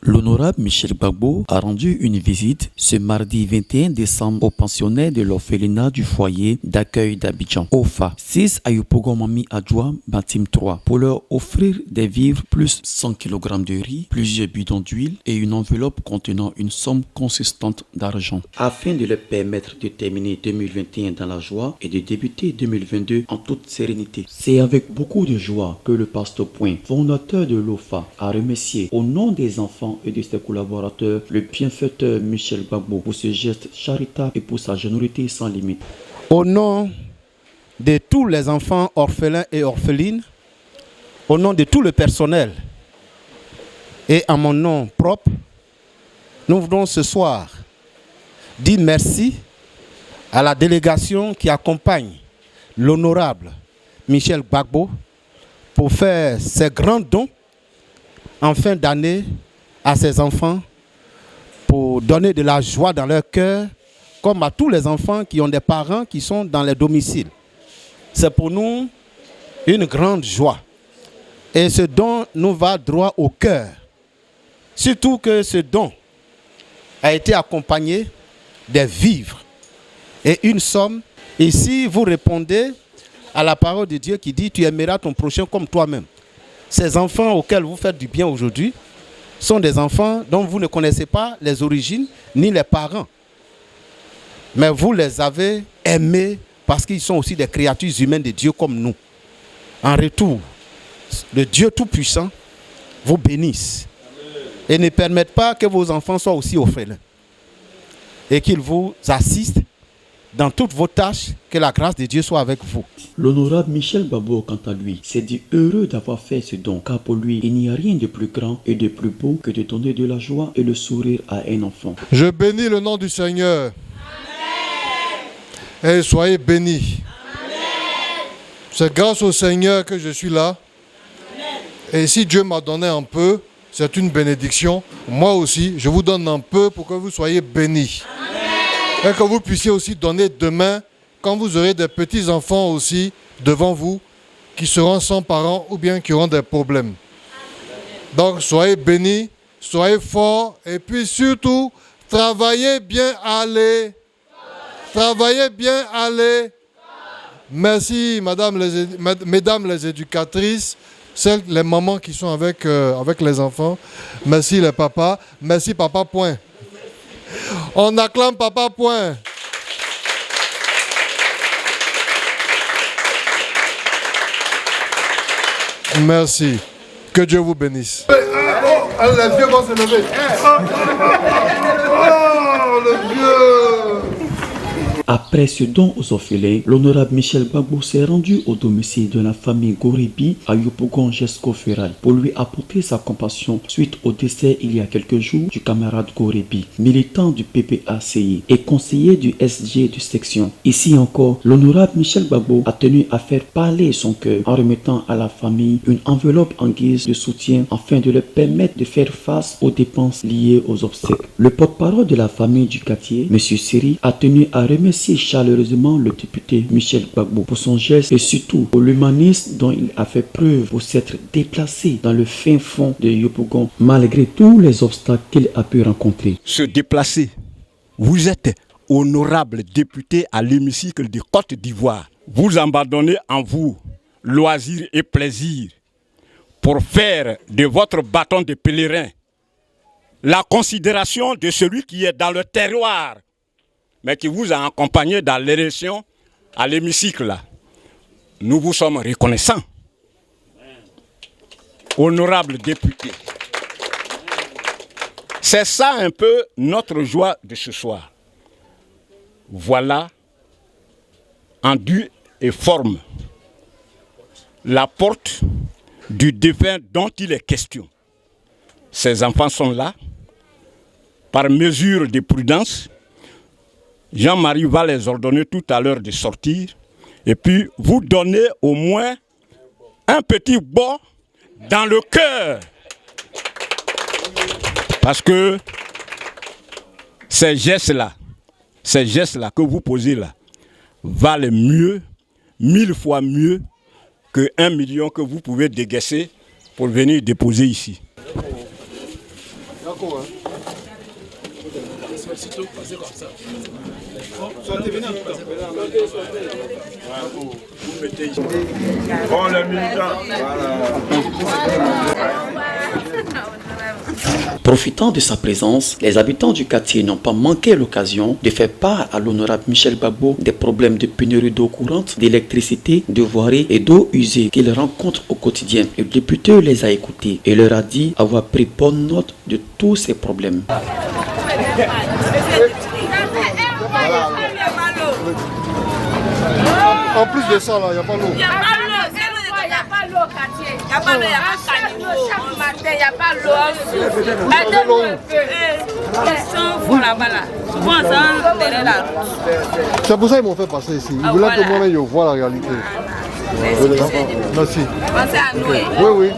L'honorable Michel Gbagbo a rendu une visite ce mardi 21 décembre au pensionnaire de l'orphelinat du foyer d'accueil d'Abidjan, OFA, 6 à Yopougon-Mami Adjoua, Bantim 3, pour leur offrir des vivres plus 100 kg de riz, plusieurs bidons d'huile et une enveloppe contenant une somme consistante d'argent, afin de leur permettre de terminer 2021 dans la joie et de débuter 2022 en toute sérénité. C'est avec beaucoup de joie que le pasteur Point, fondateur de l'OFA, a remercié au nom des enfants et de ses collaborateurs le bienfaiteur Michel Gbagbo pour ce geste charitable et pour sa générosité sans limite. Au nom de tous les enfants orphelins et orphelines, au nom de tout le personnel et à mon nom propre, nous voulons ce soir dire merci à la délégation qui accompagne l'honorable Michel Gbagbo pour faire ces grands dons en fin d'année à ses enfants, pour donner de la joie dans leur cœur, comme à tous les enfants qui ont des parents qui sont dans les domiciles. C'est pour nous une grande joie. Et ce don nous va droit au cœur. Surtout que ce don a été accompagné des vivres et une somme. Ici, vous répondez à la parole de Dieu qui dit « Tu aimeras ton prochain comme toi-même ». Ces enfants auxquels vous faites du bien aujourd'hui sont des enfants dont vous ne connaissez pas les origines ni les parents. Mais vous les avez aimés parce qu'ils sont aussi des créatures humaines de Dieu comme nous. En retour, le Dieu Tout-Puissant vous bénisse et ne permette pas que vos enfants soient aussi orphelins et qu'il vous assiste dans toutes vos tâches, que la grâce de Dieu soit avec vous. L'honorable Michel Gbagbo, quant à lui, s'est dit heureux d'avoir fait ce don, car pour lui, il n'y a rien de plus grand et de plus beau que de donner de la joie et le sourire à un enfant. Je bénis le nom du Seigneur. Amen. Et soyez bénis. Amen. C'est grâce au Seigneur que je suis là. Amen. Et si Dieu m'a donné un peu, c'est une bénédiction. Moi aussi, je vous donne un peu pour que vous soyez bénis. Amen. Et que vous puissiez aussi donner demain, quand vous aurez des petits-enfants aussi devant vous, qui seront sans parents ou bien qui auront des problèmes. Donc, soyez bénis, soyez forts, et puis surtout, travaillez bien, allez. Travaillez bien, allez. Merci, mesdames les éducatrices, les mamans qui sont avec les enfants. Merci les papas. Merci papa Point. On acclame papa Point. Merci. Que Dieu vous bénisse. Les vieux vont se lever. Oh, le vieux. Après ce don aux orphelins, l'honorable Michel Gbagbo s'est rendu au domicile de la famille Goribi à Yopougon-Jesco-Ferraille pour lui apporter sa compassion suite au décès il y a quelques jours du camarade Goribi, militant du PPACI et conseiller du SG de section. Ici encore, l'honorable Michel Gbagbo a tenu à faire parler son cœur en remettant à la famille une enveloppe en guise de soutien afin de leur permettre de faire face aux dépenses liées aux obsèques. Le porte-parole de la famille du quartier, M. Siri, a tenu à remercier chaleureusement le député Michel Gbagbo pour son geste et surtout pour l'humanisme dont il a fait preuve pour s'être déplacé dans le fin fond de Yopougon malgré tous les obstacles qu'il a pu rencontrer. Se déplacer. Vous êtes honorable député à l'hémicycle de Côte d'Ivoire. Vous abandonnez en vous loisirs et plaisirs pour faire de votre bâton de pèlerin la considération de celui qui est dans le terroir, mais qui vous a accompagné dans l'élection à l'hémicycle. Nous vous sommes reconnaissants. Honorable député. C'est ça un peu notre joie de ce soir. Voilà, en due et forme, la porte du défunt dont il est question. Ces enfants sont là, par mesure de prudence. Jean-Marie va les ordonner tout à l'heure de sortir et puis vous donnez au moins un petit bond dans le cœur. Parce que ces gestes-là que vous posez là, valent mieux, 1000 fois mieux que 1 million que vous pouvez dégaisser pour venir déposer ici. Bon, les militants. Profitant de sa présence, les habitants du quartier n'ont pas manqué l'occasion de faire part à l'honorable Michel Gbagbo des problèmes de pénurie d'eau courante, d'électricité, de voirie et d'eau usée qu'ils rencontrent au quotidien. Le député les a écoutés et leur a dit avoir pris bonne note de tous ces problèmes. En plus de ça, là, il n'y a pas l'eau. Il n'y a pas l'eau au quartier. Il n'y a pas l'eau, il n'y a pas caniveau. Chaque matin, il n'y a pas l'eau. Aidez-nous un peu. Ils sont fous là-bas, là. Souvent, ça derrière la route. C'est pour ça qu'ils m'ont fait passer ici. Ils voulaient que moi-même je vois la réalité. Merci. Pensez à nous. Oui, oui.